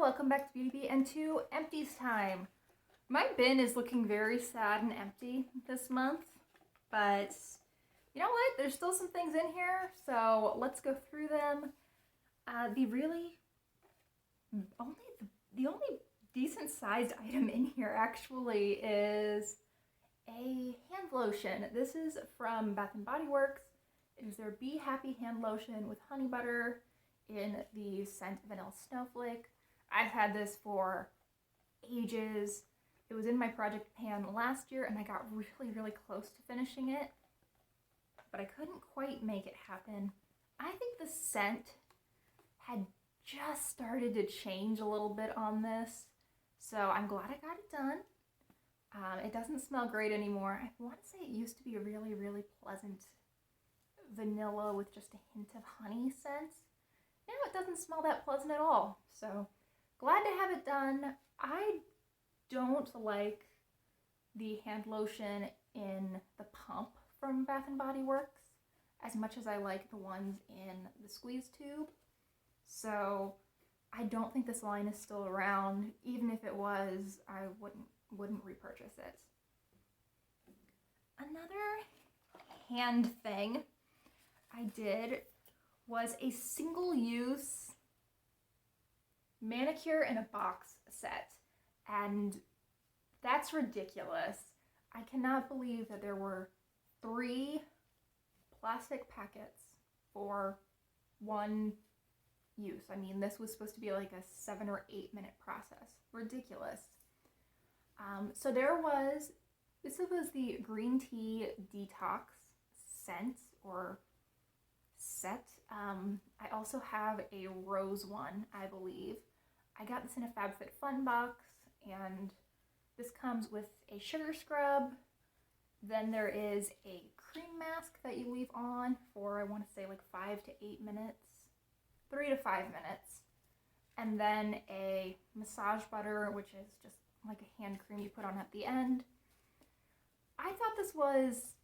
welcome back to Beauty Bee and to Empties time. My bin is looking very sad and empty this month, but you know what? There's still some things in here, so let's go through them. The only decent sized item in here actually is a hand lotion. This is from Bath & Body Works. It is their Be Happy hand lotion with honey butter in the scent Vanilla Snowflake. I've had this for ages. It was in my project pan last year and I got really close to finishing it, but I couldn't quite make it happen. I think the scent had just started to change a little bit on this, so I'm glad I got it done. It doesn't smell great anymore. I want to say it used to be a really pleasant vanilla with just a hint of honey scent. Now it doesn't smell that pleasant at all, so glad to have it done. I don't like the hand lotion in the pump from Bath & Body Works as much as I like the ones in the squeeze tube, so I don't think this line is still around. Even if it was, I wouldn't repurchase it. Another hand thing I did was a single-use manicure in a box set, and that's ridiculous. I cannot believe that there were 3 plastic packets for one use. I mean, this was supposed to be like a 7 or 8 minute process. Ridiculous. So this was the Green Tea Detox scent or set. I also have a rose one, I believe. I got this in a FabFitFun box, and this comes with a sugar scrub. Then there is a cream mask that you leave on for, I want to say, like 5 to 8 minutes. 3 to 5 minutes. And then a massage butter, which is just like a hand cream you put on at the end. I thought this was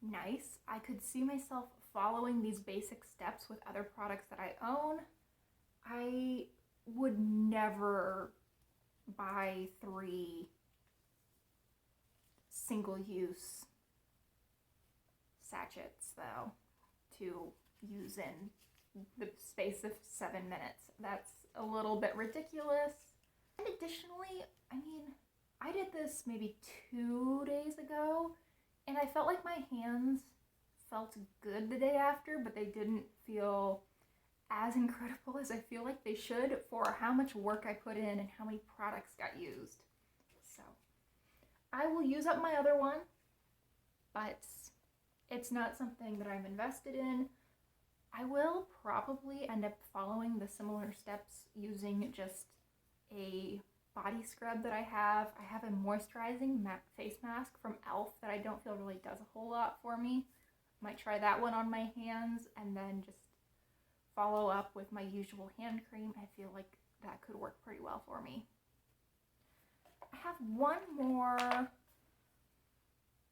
nice. I could see myself following these basic steps with other products that I own. I would never buy 3 single-use sachets, though, to use in the space of 7 minutes. That's a little bit ridiculous. And additionally, I mean, I did this maybe 2 days ago, and I felt like my hands felt good the day after, but they didn't feel as incredible as I feel like they should for how much work I put in and how many products got used. So I will use up my other one, but it's not something that I'm invested in. I will probably end up following the similar steps using just a body scrub that I have. I have a moisturizing face mask from e.l.f. that I don't feel really does a whole lot for me. Might try that one on my hands and then just follow up with my usual hand cream. I feel like that could work pretty well for me. I have one more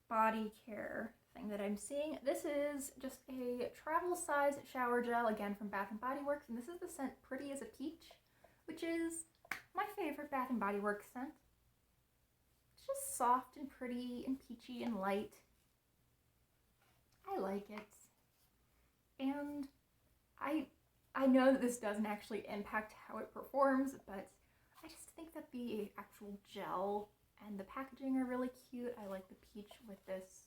body care thing that I'm seeing. This is just a travel size shower gel, again from Bath & Body Works, and this is the scent Pretty as a Peach, which is my favorite Bath & Body Works scent. It's just soft and pretty and peachy and light. I like it. And I know that this doesn't actually impact how it performs, but I just think that the actual gel and the packaging are really cute. I like the peach with this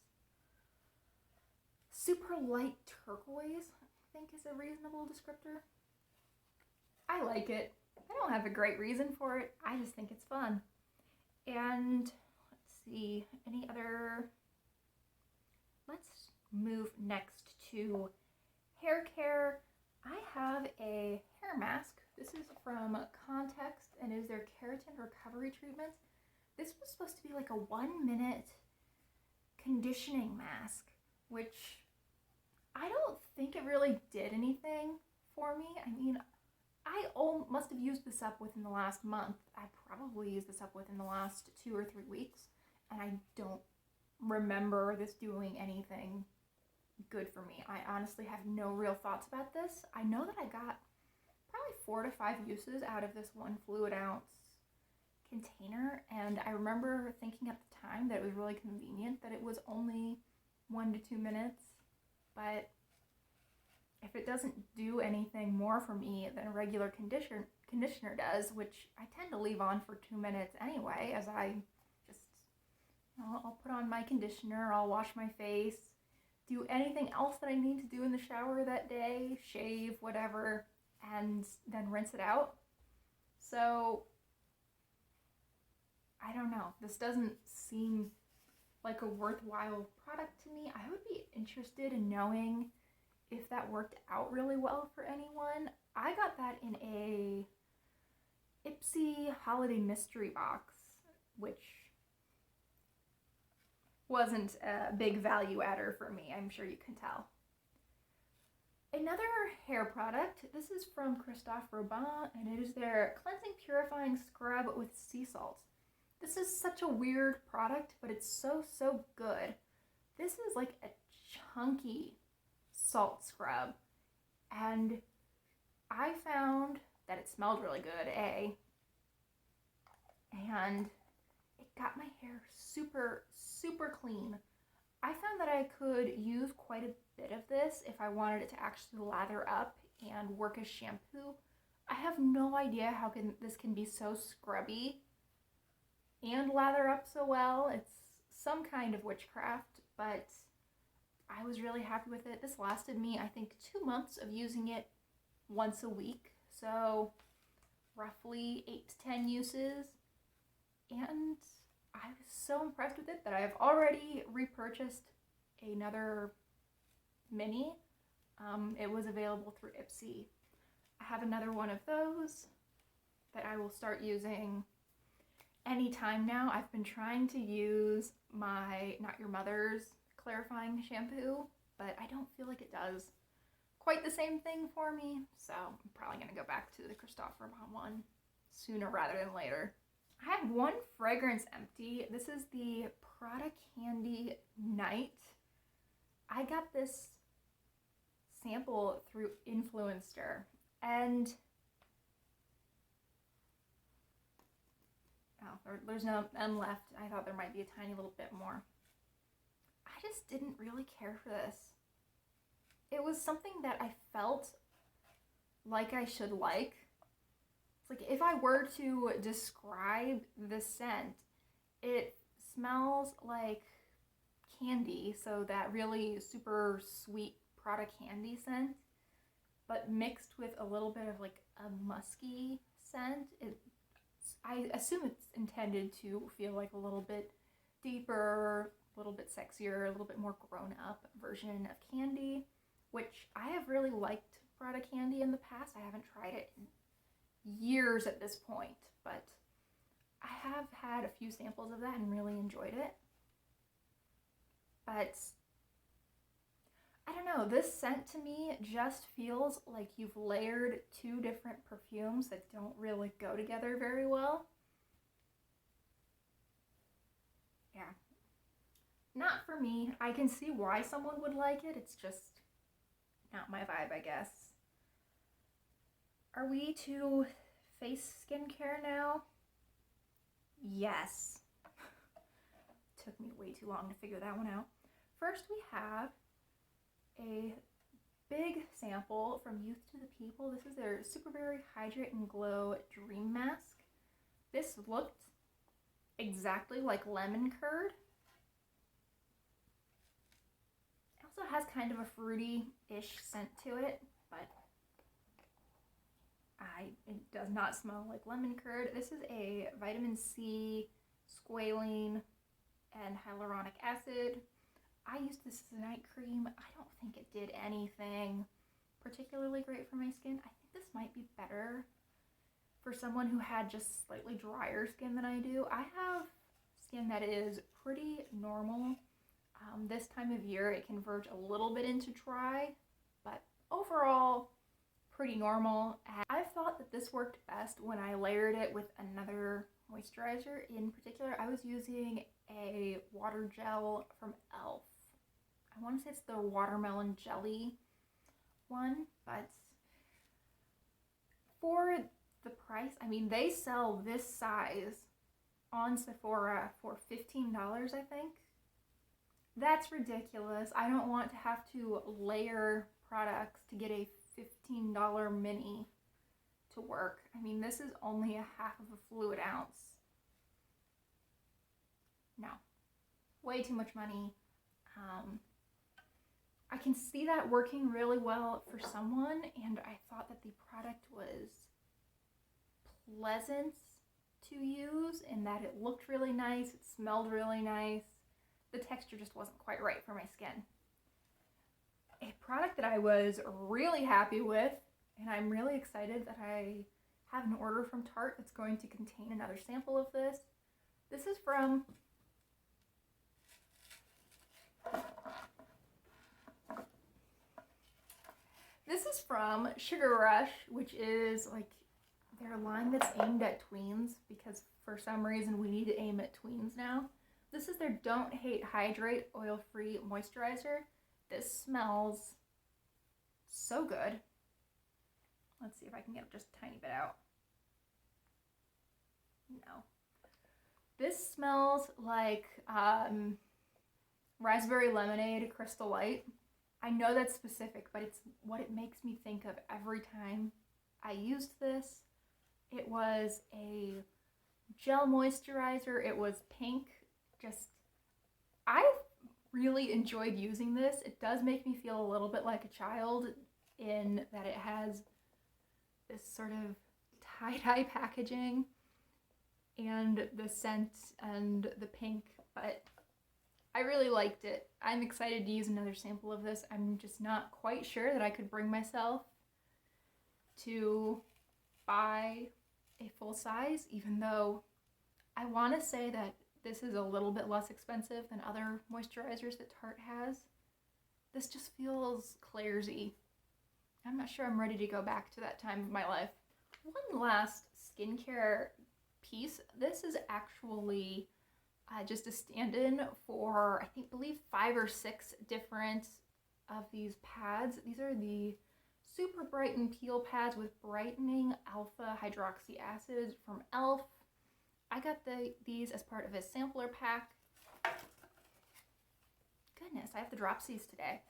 super light turquoise, I think is a reasonable descriptor. I like it. I don't have a great reason for it. I just think it's fun. And let's see, let's move next to hair care. I have a hair mask. This is from Context and is their Keratin recovery treatment. This was supposed to be like a 1-minute conditioning mask, which I don't think it really did anything for me. I mean, I must have used this up within the last month. I probably used this up within the last 2 or 3 weeks, and I don't remember this doing anything good for me. I honestly have no real thoughts about this. I know that I got probably probably 4 to 5 uses out of this 1 fluid ounce container, and I remember thinking at the time that it was really convenient that it was only 1 to 2 minutes, but if it doesn't do anything more for me than a regular conditioner does, which I tend to leave on for 2 minutes anyway, as I just, I'll put on my conditioner, I'll wash my face, do anything else that I need to do in the shower that day, shave, whatever, and then rinse it out. So, I don't know. This doesn't seem like a worthwhile product to me. I would be interested in knowing if that worked out really well for anyone. I got that in a Ipsy holiday mystery box, which wasn't a big value adder for me, I'm sure you can tell. Another hair product, this is from Christophe Robin, and it is their Cleansing Purifying Scrub with Sea Salt. This is such a weird product, but it's so, so good. This is like a chunky salt scrub, and I found that it smelled really good, and it got my hair super, super clean. I found that I could use quite a bit of this if I wanted it to actually lather up and work as shampoo. I have no idea how this can be so scrubby and lather up so well. It's some kind of witchcraft, but I was really happy with it. This lasted me, I think, 2 months of using it once a week, so roughly 8 to 10 uses, and I was so impressed with it that I have already repurchased another mini. It was available through Ipsy. I have another one of those that I will start using anytime now. I've been trying to use my Not Your Mother's clarifying shampoo, but I don't feel like it does quite the same thing for me, so I'm probably going to go back to the Christophe Robin one sooner rather than later. I have one fragrance empty. This is the Prada Candy Night. I got this sample through Influencer, and there's no M left. I thought there might be a tiny little bit more. I just didn't really care for this. It was something that I felt like I should like. It's like if I were to describe the scent, it smells like candy, so that really super sweet Prada candy scent, but mixed with a little bit of like a musky scent. I assume it's intended to feel like a little bit deeper, a little bit sexier, a little bit more grown up version of candy, which I have really liked Prada candy in the past. I haven't tried it in years at this point, but I have had a few samples of that and really enjoyed it. But I don't know, this scent to me just feels like you've layered 2 different perfumes that don't really go together very well. Yeah. Not for me. I can see why someone would like it. It's just not my vibe, I guess. Are we to face skincare now? Yes. Took me way too long to figure that one out. First, we have a big sample from Youth to the People. This is their Super Berry Hydrate and Glow Dream Mask. This looked exactly like lemon curd. It also has kind of a fruity-ish scent to it, but it does not smell like lemon curd. This is a vitamin C, squalene, and hyaluronic acid. I used this as a night cream. I don't think it did anything particularly great for my skin. I think this might be better for someone who had just slightly drier skin than I do. I have skin that is pretty normal. This time of year it can verge a little bit into dry, but overall pretty normal. I thought that this worked best when I layered it with another moisturizer. In particular, I was using a water gel from e.l.f. I want to say it's the watermelon jelly one, but For the price, I mean, they sell this size on Sephora for $15, I think. That's ridiculous. I don't want to have to layer products to get a $15 mini to work. I mean, this is only a half of a fluid ounce. No, way too much money. I can see that working really well for someone, and I thought that the product was pleasant to use and that it looked really nice, it smelled really nice. The texture just wasn't quite right for my skin. A product that I was really happy with, and I'm really excited that I have an order from Tarte that's going to contain another sample of this. This is from Sugar Rush, which is like their line that's aimed at tweens, because for some reason we need to aim at tweens now. This is their Don't Hate Hydrate Oil-Free Moisturizer. This smells so good. Let's see if I can get just a tiny bit out. No. This smells like raspberry lemonade Crystal Light. I know that's specific, but it's what it makes me think of every time I used this. It was a gel moisturizer. It was pink. I really enjoyed using this. It does make me feel a little bit like a child in that it has this sort of tie-dye packaging and the scent and the pink, but I really liked it. I'm excited to use another sample of this. I'm just not quite sure that I could bring myself to buy a full size, even though I want to say that this is a little bit less expensive than other moisturizers that Tarte has. This just feels Clairsy. I'm not sure I'm ready to go back to that time of my life. One last skincare piece. This is actually just a stand-in for, I believe 5 or 6 different of these pads. These are the Super Brighten Peel Pads with Brightening Alpha Hydroxy Acid from e.l.f. I got these as part of a sampler pack. Goodness, I have the dropsies today.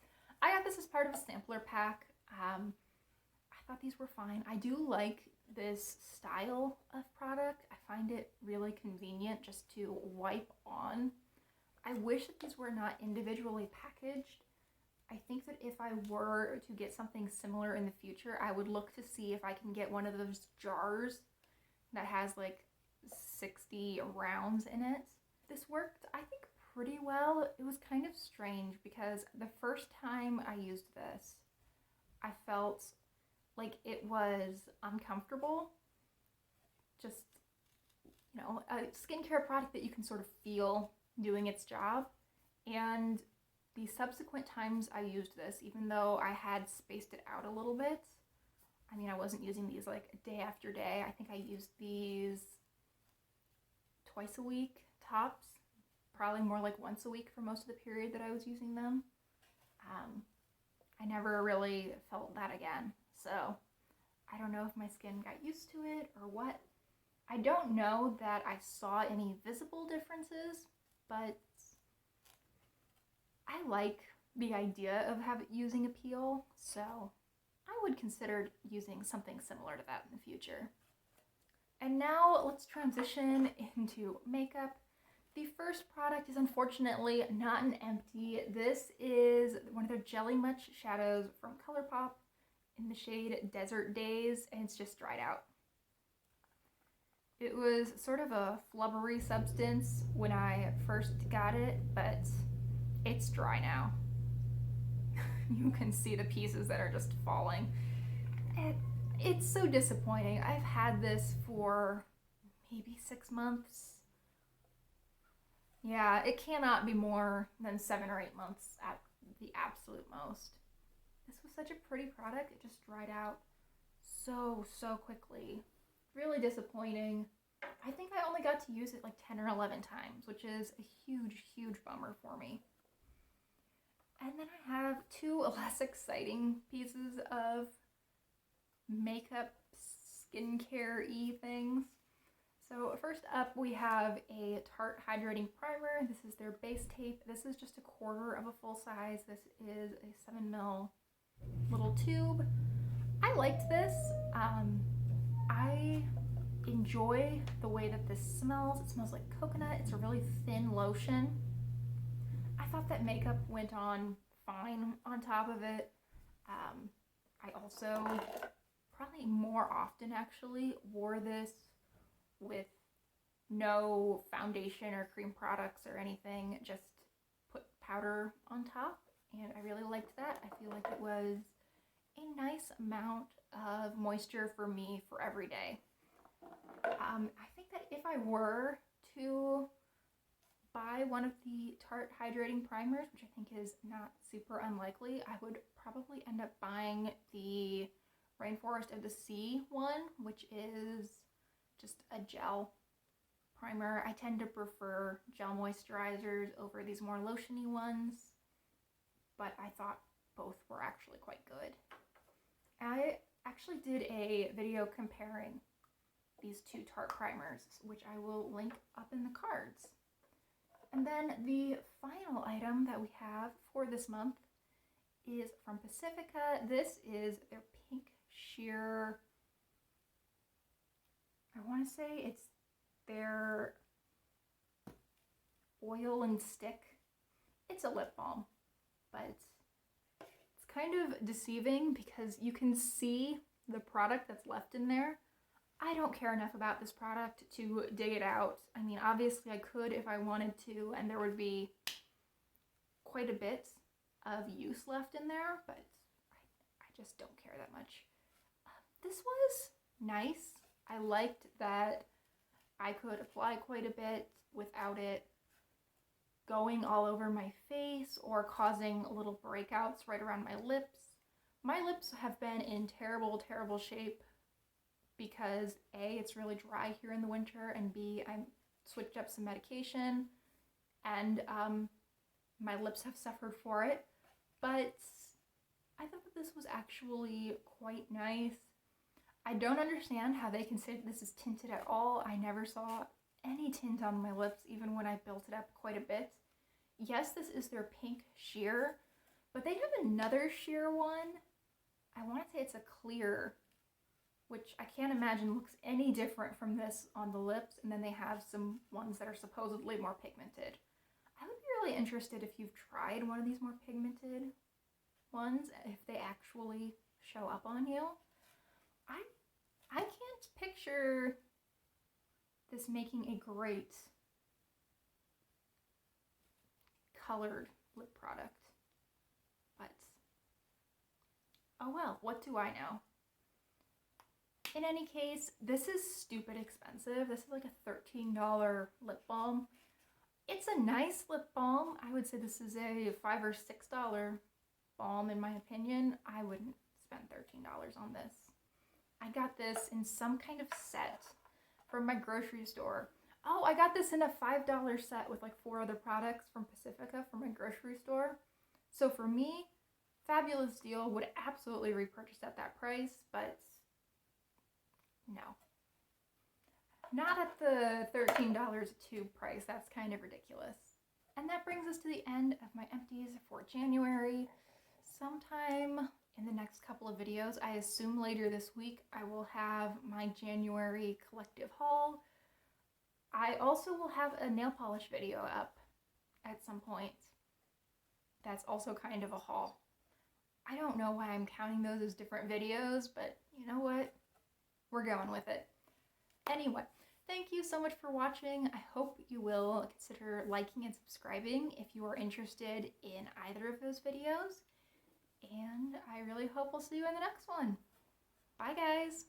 I got this as part of a sampler pack. I thought these were fine. I do like this style of product. I find it really convenient just to wipe on. I wish that these were not individually packaged. I think that if I were to get something similar in the future, I would look to see if I can get one of those jars that has like 60 rounds in it. This worked, I think, pretty well. It was kind of strange because the first time I used this, I felt like it was uncomfortable. Just, you know, a skincare product that you can sort of feel doing its job. And the subsequent times I used this, even though I had spaced it out a little bit, I mean, I wasn't using these like day after day. I think I used these twice a week tops, probably more like once a week for most of the period that I was using them. I never really felt that again. So I don't know if my skin got used to it or what. I don't know that I saw any visible differences, but I like the idea of using a peel, so I would consider using something similar to that in the future. And now let's transition into makeup. The first product is unfortunately not an empty. This is one of their Jelly Much shadows from Colourpop in the shade Desert Days, and it's just dried out. It was sort of a flubbery substance when I first got it, but it's dry now. You can see the pieces that are just falling. It's so disappointing. I've had this for maybe 6 months. Yeah, it cannot be more than 7 or 8 months at the absolute most. This was such a pretty product. It just dried out so quickly. Really disappointing. I think I only got to use it like 10 or 11 times, which is a huge bummer for me. And then I have 2 less exciting pieces of makeup skincare-y things. So first up, we have a Tarte Hydrating Primer. This is their base tape. This is just a quarter of a full size. This is a 7ml little tube. I liked this. I enjoy the way that this smells. It smells like coconut. It's a really thin lotion. I thought that makeup went on fine on top of it. I also, probably more often actually, wore this with no foundation or cream products or anything, just put powder on top, and I really liked that. I feel like it was a nice amount of moisture for me for every day. I think that if I were to buy one of the Tarte Hydrating Primers, which I think is not super unlikely, I would probably end up buying the Rainforest of the Sea one, which is just a gel primer. I tend to prefer gel moisturizers over these more lotiony ones, but I thought both were actually quite good. I actually did a video comparing these two Tarte primers, which I will link up in the cards. And then the final item that we have for this month is from Pacifica. This is their Pink Sheer, I want to say it's their Oil and Stick. It's a lip balm, but it's kind of deceiving because you can see the product that's left in there. I don't care enough about this product to dig it out. I mean, obviously I could if I wanted to, and there would be quite a bit of use left in there, but I just don't care that much. This was nice. I liked that I could apply quite a bit without it going all over my face or causing little breakouts right around my lips. My lips have been in terrible, terrible shape because A, it's really dry here in the winter, and B, I switched up some medication, and my lips have suffered for it. But I thought that this was actually quite nice. I don't understand how they can say that this is tinted at all. I never saw any tint on my lips, even when I built it up quite a bit. Yes, this is their Pink Sheer, but they have another sheer one. I want to say it's a clear, which I can't imagine looks any different from this on the lips, and then they have some ones that are supposedly more pigmented. I would be really interested if you've tried one of these more pigmented ones, if they actually show up on you. I can't picture this making a great colored lip product, but oh well, what do I know? In any case, this is stupid expensive. This is like a $13 lip balm. It's a nice lip balm. I would say this is a $5 or $6 balm in my opinion. I wouldn't spend $13 on this. I got this in some kind of set from my grocery store. Oh, I got this in a $5 set with like 4 other products from Pacifica from my grocery store. So for me, fabulous deal. Would absolutely repurchase at that price, but no. Not at the $13 a tube price. That's kind of ridiculous. And that brings us to the end of my empties for January. Sometime in the next couple of videos, I assume later this week, I will have my January collective haul. I also will have a nail polish video up at some point. That's also kind of a haul. I don't know why I'm counting those as different videos, but you know what? We're going with it. Anyway, thank you so much for watching. I hope you will consider liking and subscribing if you are interested in either of those videos. And I really hope we'll see you in the next one. Bye, guys.